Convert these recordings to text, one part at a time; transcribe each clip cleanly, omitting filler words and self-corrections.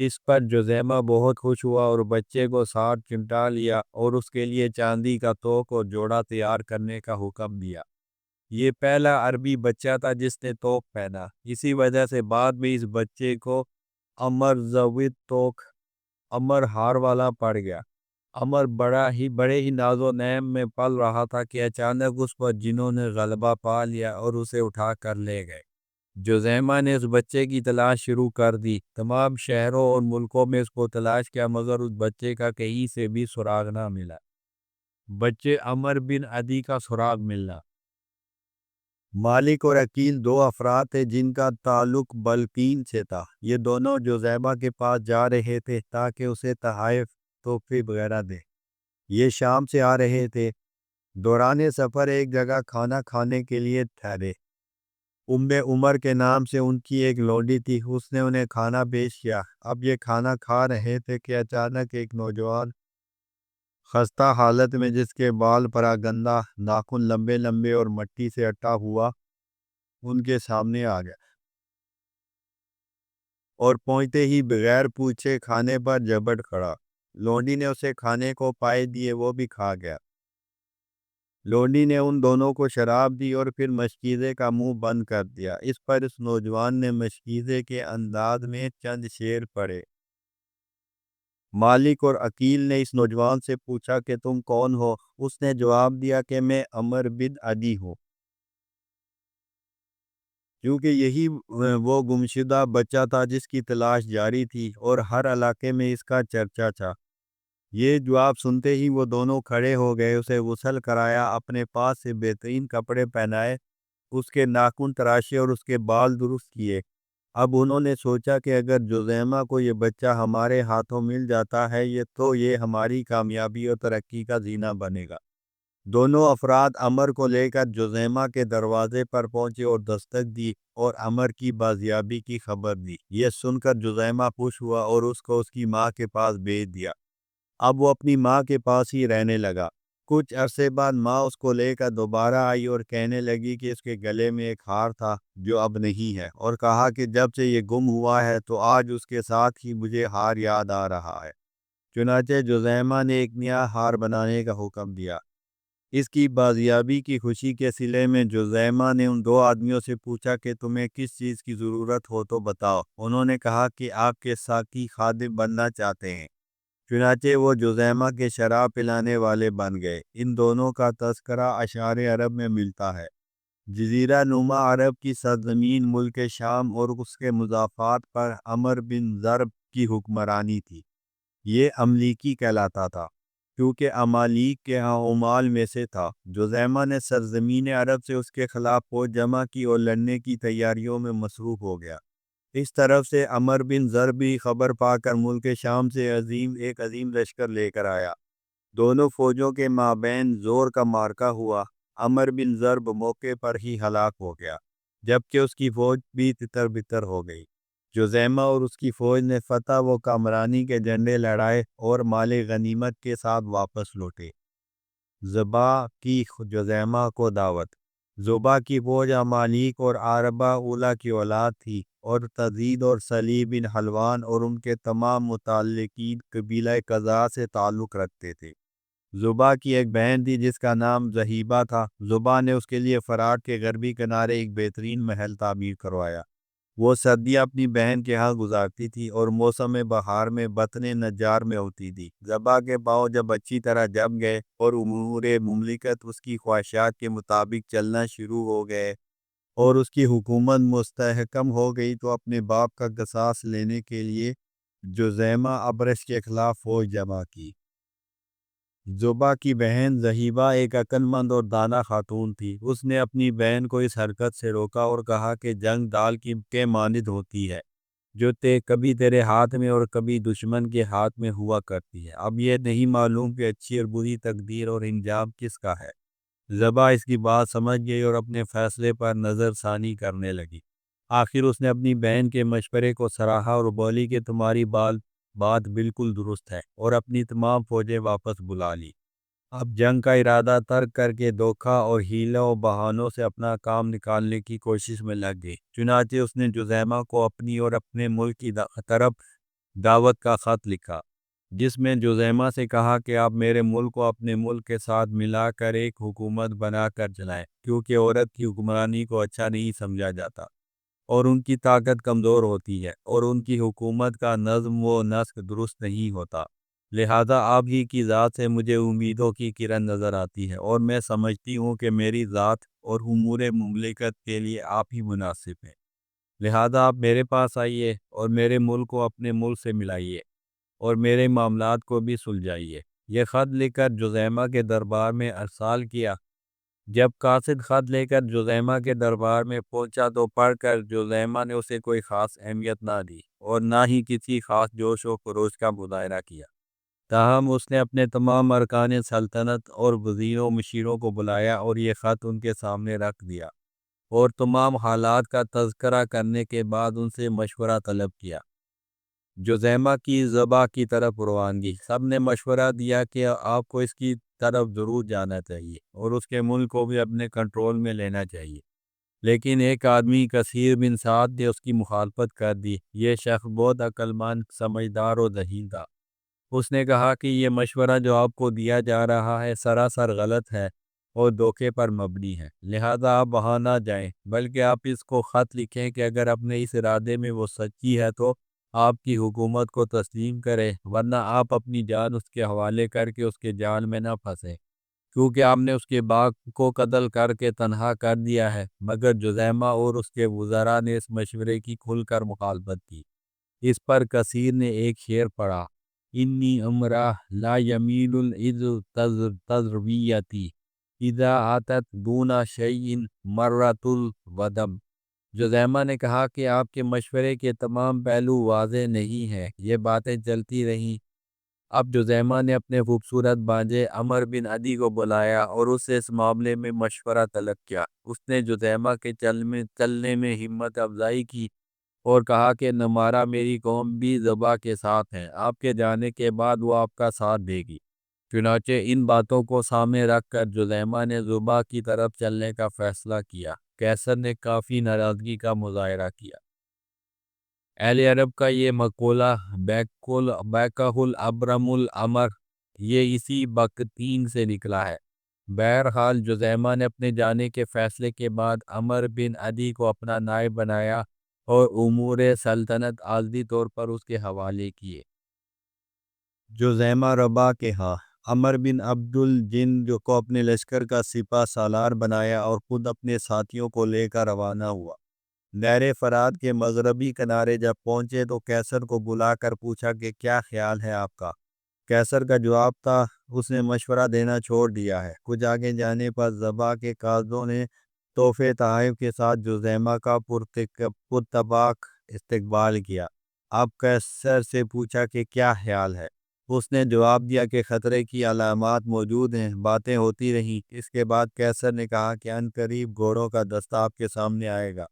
اس پر جزیمہ بہت خوش ہوا اور بچے کو ساتھ چمٹا لیا اور اس کے لیے چاندی کا توق اور جوڑا تیار کرنے کا حکم دیا۔ یہ پہلا عربی بچہ تھا جس نے توق پہنا، اسی وجہ سے بعد میں اس بچے کو عمر ذوی توق، عمر ہار والا پڑ گیا۔ عمر بڑے ہی ناز و نعم میں پل رہا تھا کہ اچانک اس پر جنوں نے غلبہ پا لیا اور اسے اٹھا کر لے گئے۔ جزیمہ نے اس بچے کی تلاش شروع کر دی، تمام شہروں اور ملکوں میں اس کو تلاش کیا، مگر اس بچے کا کہیں سے بھی سراغ نہ ملا۔ بچے عمر بن عدی کا سراغ ملنا۔ مالک اور عقیل دو افراد تھے جن کا تعلق بلقین سے تھا۔ یہ دونوں جزیمہ کے پاس جا رہے تھے تاکہ اسے تحائف تحفے وغیرہ دے۔ یہ شام سے آ رہے تھے۔ دوران سفر ایک جگہ کھانا کھانے کے لیے ٹھہرے۔ عمر کے نام سے ان کی ایک لونڈی تھی، اس نے انہیں کھانا پیش کیا۔ اب یہ کھانا کھا رہے تھے کہ اچانک ایک نوجوان خستہ حالت میں، جس کے بال پراگندہ، ناخن لمبے لمبے اور مٹی سے اٹا ہوا، ان کے سامنے آ گیا اور پہنچتے ہی بغیر پوچھے کھانے پر جھپٹ کھڑا۔ لونڈی نے اسے کھانے کو پائے دیے، وہ بھی کھا گیا۔ لونڈی نے ان دونوں کو شراب دی اور پھر مشکیزے کا منہ بند کر دیا۔ اس پر اس نوجوان نے مشکیزے کے انداز میں چند شعر پڑھے۔ مالک اور عقیل نے اس نوجوان سے پوچھا کہ تم کون ہو؟ اس نے جواب دیا کہ میں عمر بن عدی ہوں۔ کیونکہ یہی وہ گمشدہ بچہ تھا جس کی تلاش جاری تھی اور ہر علاقے میں اس کا چرچا تھا۔ یہ جواب سنتے ہی وہ دونوں کھڑے ہو گئے، اسے غسل کرایا، اپنے پاس سے بہترین کپڑے پہنائے، اس کے ناخن تراشے اور اس کے بال درست کیے۔ اب انہوں نے سوچا کہ اگر جزیمہ کو یہ بچہ ہمارے ہاتھوں مل جاتا ہے تو یہ ہماری کامیابی اور ترقی کا زینہ بنے گا۔ دونوں افراد عمر کو لے کر جزیمہ کے دروازے پر پہنچے اور دستک دی اور عمر کی بازیابی کی خبر دی۔ یہ سن کر جزیمہ خوش ہوا اور اس کو اس کی ماں کے پاس بھیج دیا۔ اب وہ اپنی ماں کے پاس ہی رہنے لگا۔ کچھ عرصے بعد ماں اس کو لے کر دوبارہ آئی اور کہنے لگی کہ اس کے گلے میں ایک ہار تھا جو اب نہیں ہے، اور کہا کہ جب سے یہ گم ہوا ہے تو آج اس کے ساتھ ہی مجھے ہار یاد آ رہا ہے۔ چنانچہ جزیمہ نے ایک نیا ہار بنانے کا حکم دیا۔ اس کی بازیابی کی خوشی کے صلے میں جزیمہ نے ان دو آدمیوں سے پوچھا کہ تمہیں کس چیز کی ضرورت ہو تو بتاؤ۔ انہوں نے کہا کہ آپ کے ساقی خادم بننا چاہتے ہیں۔ چنانچہ وہ جزیمہ کے شراب پلانے والے بن گئے۔ ان دونوں کا تذکرہ اشعار عرب میں ملتا ہے۔ جزیرہ نما عرب کی سرزمین ملک شام اور اس کے مضافات پر عمر بن ضرب کی حکمرانی تھی۔ یہ املیکی کہلاتا تھا کیونکہ امالیک کے ہاں عمال میں سے تھا۔ جزیمہ نے سرزمین عرب سے اس کے خلاف فوج جمع کی اور لڑنے کی تیاریوں میں مصروف ہو گیا۔ اس طرف سے عمر بن ضرب بھی خبر پا کر ملک شام سے ایک عظیم لشکر لے کر آیا۔ دونوں فوجوں کے مابین زور کا معرکہ ہوا۔ عمر بن ضرب موقع پر ہی ہلاک ہو گیا، جبکہ اس کی فوج بھی تتر بتر ہو گئی۔ جزیمہ اور اس کی فوج نے فتح و کامرانی کے جھنڈے لہرائے اور مال غنیمت کے ساتھ واپس لوٹے۔ زبا کی جزیمہ کو دعوت۔ زبا کی فوج امالیک اور عربہ اولا کی اولاد تھی اور تزید اور سلیب بن حلوان اور ان کے تمام متعلقین قبیلہ قزاع سے تعلق رکھتے تھے۔ زبا کی ایک بہن تھی جس کا نام زہیبہ تھا۔ زبا نے اس کے لیے فرات کے غربی کنارے ایک بہترین محل تعمیر کروایا۔ وہ سردیاں اپنی بہن کے ہاں گزارتی تھی اور موسم بہار میں بطن نجار میں ہوتی تھی۔ زبا کے پاؤں جب اچھی طرح جم گئے اور امور مملکت اس کی خواہشات کے مطابق چلنا شروع ہو گئے اور اس کی حکومت مستحکم ہو گئی تو اپنے باپ کا قصاص لینے کے لیے جزیمہ ابرش کے خلاف فوج جمع کی۔ زبا کی بہن زہیبہ ایک عقلمند اور دانا خاتون تھی۔ اس نے اپنی بہن کو اس حرکت سے روکا اور کہا کہ جنگ ڈال کے مانند ہوتی ہے جو کبھی تیرے ہاتھ میں اور کبھی دشمن کے ہاتھ میں ہوا کرتی ہے۔ اب یہ نہیں معلوم کہ اچھی اور بری تقدیر اور انجام کس کا ہے۔ زبا اس کی بات سمجھ گئی اور اپنے فیصلے پر نظر ثانی کرنے لگی۔ آخر اس نے اپنی بہن کے مشورے کو سراہا اور بولی کہ تمہاری بات بالکل درست ہے، اور اپنی تمام فوجیں واپس بلا لی۔ اب جنگ کا ارادہ ترک کر کے دھوکہ اور حیلہ و بہانوں سے اپنا کام نکالنے کی کوشش میں لگ گئی۔ چنانچہ اس نے جزیمہ کو اپنی اور اپنے ملک کی طرف دعوت کا خط لکھا، جس میں جذیمہ سے کہا کہ آپ میرے ملک کو اپنے ملک کے ساتھ ملا کر ایک حکومت بنا کر چلائیں، کیونکہ عورت کی حکمرانی کو اچھا نہیں سمجھا جاتا اور ان کی طاقت کمزور ہوتی ہے اور ان کی حکومت کا نظم و نسق درست نہیں ہوتا۔ لہذا آپ ہی کی ذات سے مجھے امیدوں کی کرن نظر آتی ہے اور میں سمجھتی ہوں کہ میری ذات اور امور مملکت کے لیے آپ ہی مناسب ہیں۔ لہذا آپ میرے پاس آئیے اور میرے ملک کو اپنے ملک سے ملائیے اور میرے معاملات کو بھی سلجھائیے۔ یہ خط لکھ کر جذیمہ کے دربار میں ارسال کیا۔ جب قاصد خط لے کر جذیمہ کے دربار میں پہنچا تو پڑھ کر جذیمہ نے اسے کوئی خاص اہمیت نہ دی اور نہ ہی کسی خاص جوش و خروش کا مظاہرہ کیا۔ تاہم اس نے اپنے تمام ارکان سلطنت اور وزیروں مشیروں کو بلایا اور یہ خط ان کے سامنے رکھ دیا اور تمام حالات کا تذکرہ کرنے کے بعد ان سے مشورہ طلب کیا۔ جذیمہ کی ذبح کی طرف روانگی۔ سب نے مشورہ دیا کہ آپ کو اس کی طرف ضرور جانا چاہیے اور اس کے ملک کو بھی اپنے کنٹرول میں لینا چاہیے، لیکن ایک آدمی کثیر بن سعد نے اس کی مخالفت کر دی۔ یہ شخص بہت عقل مند، سمجھدار اور ذہین تھا۔ اس نے کہا کہ یہ مشورہ جو آپ کو دیا جا رہا ہے سراسر غلط ہے اور دھوکے پر مبنی ہے، لہذا آپ وہاں نہ جائیں، بلکہ آپ اس کو خط لکھیں کہ اگر اپنے اس ارادے میں وہ سچی ہے تو آپ کی حکومت کو تسلیم کرے، ورنہ آپ اپنی جان اس کے حوالے کر کے اس کے جال میں نہ پھنسیں، کیونکہ آپ نے اس کے باغ کو قتل کر کے تنہا کر دیا ہے۔ مگر جذیمہ اور اس کے وزراء نے اس مشورے کی کھل کر مخالفت کی۔ اس پر کثیر نے ایک شعر پڑھا: انی امرا لا یمیل تزرویتی اذا آتت دون شیئن مرت الودم۔ جذیمہ نے کہا کہ آپ کے مشورے کے تمام پہلو واضح نہیں ہیں۔ یہ باتیں چلتی رہیں۔ اب جذیمہ نے اپنے خوبصورت بھانجے عمر بن عدی کو بلایا اور اس سے اس معاملے میں مشورہ طلب کیا۔ اس نے جذیمہ کے چلنے میں ہمت افزائی کی اور کہا کہ نمارا میری قوم بھی ذبح کے ساتھ ہے، آپ کے جانے کے بعد وہ آپ کا ساتھ دے گی۔ چنانچہ ان باتوں کو سامنے رکھ کر جذیمہ نے ذبح کی طرف چلنے کا فیصلہ کیا۔ قیصر نے کافی ناراضگی کا مظاہرہ کیا۔ اہل عرب کا یہ مقولہ بیکہ الابرم الامر، یہ اسی بکتین سے نکلا ہے۔ بہرحال جذیمہ نے اپنے جانے کے فیصلے کے بعد عمر بن عدی کو اپنا نائب بنایا اور امور سلطنت عارضی طور پر اس کے حوالے کیے۔ جذیمہ ربا کے ہاں عمر بن عبد الجن جو کو اپنے لشکر کا سپہ سالار بنایا اور خود اپنے ساتھیوں کو لے کر روانہ ہوا۔ نہر فرات کے مغربی کنارے جب پہنچے تو قیصر کو بلا کر پوچھا کہ کیا خیال ہے آپ کا؟ قیصر کا جواب تھا اس نے مشورہ دینا چھوڑ دیا ہے۔ کچھ آگے جانے پر ذبح کے قاصدوں نے تحفے تحائف کے ساتھ جذیمہ کا پرتپاک استقبال کیا۔ اب قیصر سے پوچھا کہ کیا خیال ہے؟ اس نے جواب دیا کہ خطرے کی علامات موجود ہیں۔ باتیں ہوتی رہیں۔ اس کے بعد قیصر نے کہا کہ ان قریب گھوڑوں کا دستہ آپ کے سامنے آئے گا۔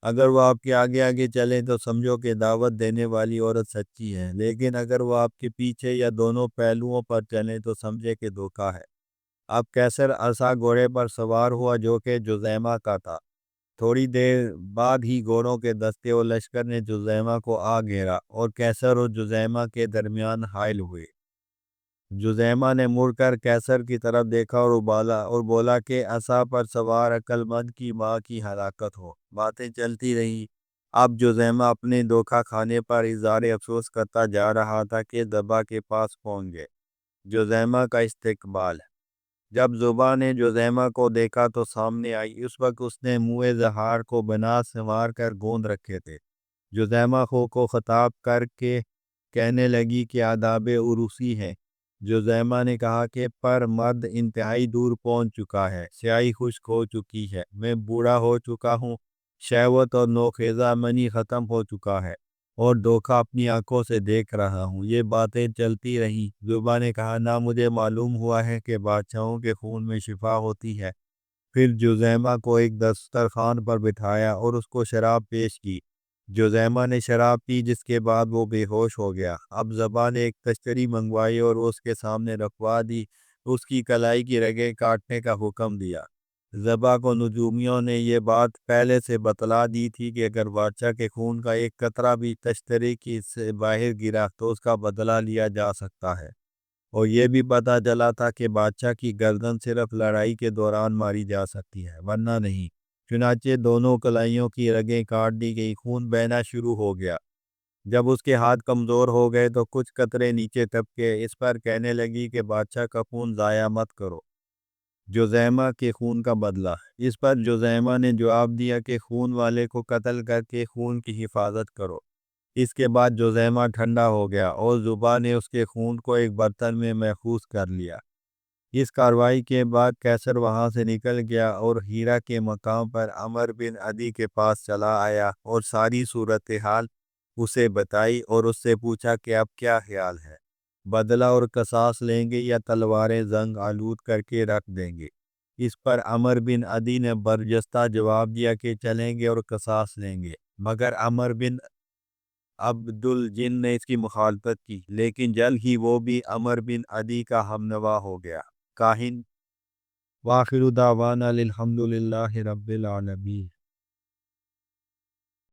اگر وہ آپ کے آگے آگے چلیں تو سمجھو کہ دعوت دینے والی عورت سچی ہے، لیکن اگر وہ آپ کے پیچھے یا دونوں پہلوؤں پر چلیں تو سمجھے کہ دھوکہ ہے۔ اب قیصر عصا گھوڑے پر سوار ہوا جو کہ جذیمہ کا تھا۔ تھوڑی دیر بعد ہی گھوڑوں کے دستے اور لشکر نے جذیمہ کو آ گھیرا اور قیصر اور جذیمہ کے درمیان حائل ہوئے۔ جذیمہ نے مڑ کر قیصر کی طرف دیکھا اور بولا کہ عصا پر سوار عقل مند کی ماں کی ہلاکت ہو۔ باتیں چلتی رہیں۔ اب جذیمہ اپنے دھوکہ کھانے پر اظہار افسوس کرتا جا رہا تھا کہ ذبح کے پاس پہنچ گئے۔ جذیمہ کا استقبال۔ جب ذبح نے جذیمہ کو دیکھا تو سامنے آئی۔ اس وقت اس نے منہ زہار کو بنا سنوار کر گوند رکھے تھے۔ جذیمہ کو خطاب کر کے کہنے لگی کہ آداب عروسی ہیں۔ جذیمہ نے کہا کہ پر مرد انتہائی دور پہنچ چکا ہے، سیاہی خشک ہو چکی ہے، میں بوڑھا ہو چکا ہوں، شہوت اور نوخیزہ منی ختم ہو چکا ہے اور دھوکہ اپنی آنکھوں سے دیکھ رہا ہوں۔ یہ باتیں چلتی رہیں۔ ذبح نے کہا نہ مجھے معلوم ہوا ہے کہ بادشاہوں کے خون میں شفا ہوتی ہے۔ پھر جذیمہ کو ایک دسترخوان پر بٹھایا اور اس کو شراب پیش کی۔ جذیمہ نے شراب پی جس کے بعد وہ بے ہوش ہو گیا۔ اب ذبح نے ایک تشتری منگوائی اور اس کے سامنے رکھوا دی۔ اس کی کلائی کی رگیں کاٹنے کا حکم دیا۔ ذبح کو نجومیوں نے یہ بات پہلے سے بتلا دی تھی کہ اگر بادشاہ کے خون کا ایک قطرہ بھی تشتری کی سے باہر گرا تو اس کا بدلہ لیا جا سکتا ہے، اور یہ بھی پتہ چلا تھا کہ بادشاہ کی گردن صرف لڑائی کے دوران ماری جا سکتی ہے ورنہ نہیں۔ چنانچہ دونوں کلائیوں کی رگیں کاٹ دی گئی، خون بہنا شروع ہو گیا۔ جب اس کے ہاتھ کمزور ہو گئے تو کچھ قطرے نیچے ٹپکے، اس پر کہنے لگی کہ بادشاہ کا خون ضائع مت کرو، جوزیمہ کے خون کا بدلہ۔ اس پر جوزیمہ نے جواب دیا کہ خون والے کو قتل کر کے خون کی حفاظت کرو۔ اس کے بعد جوزیمہ ٹھنڈا ہو گیا اور زوبا نے اس کے خون کو ایک برتن میں محفوظ کر لیا۔ اس کارروائی کے بعد کیسر وہاں سے نکل گیا اور ہیرا کے مقام پر عمر بن عدی کے پاس چلا آیا اور ساری صورتحال اسے بتائی اور اس سے پوچھا کہ اب کیا خیال ہے، بدلہ اور قصاص لیں گے یا تلواریں زنگ آلود کر کے رکھ دیں گے؟ اس پر عمر بن عدی نے برجستہ جواب دیا کہ چلیں گے اور قصاص لیں گے، مگر عمر بن عبدالجن نے اس کی مخالفت کی، لیکن جلد ہی وہ بھی عمر بن عدی کا ہمنوا ہو گیا۔ کاہن وآخر دعوانا الحمد للہ رب العالمین۔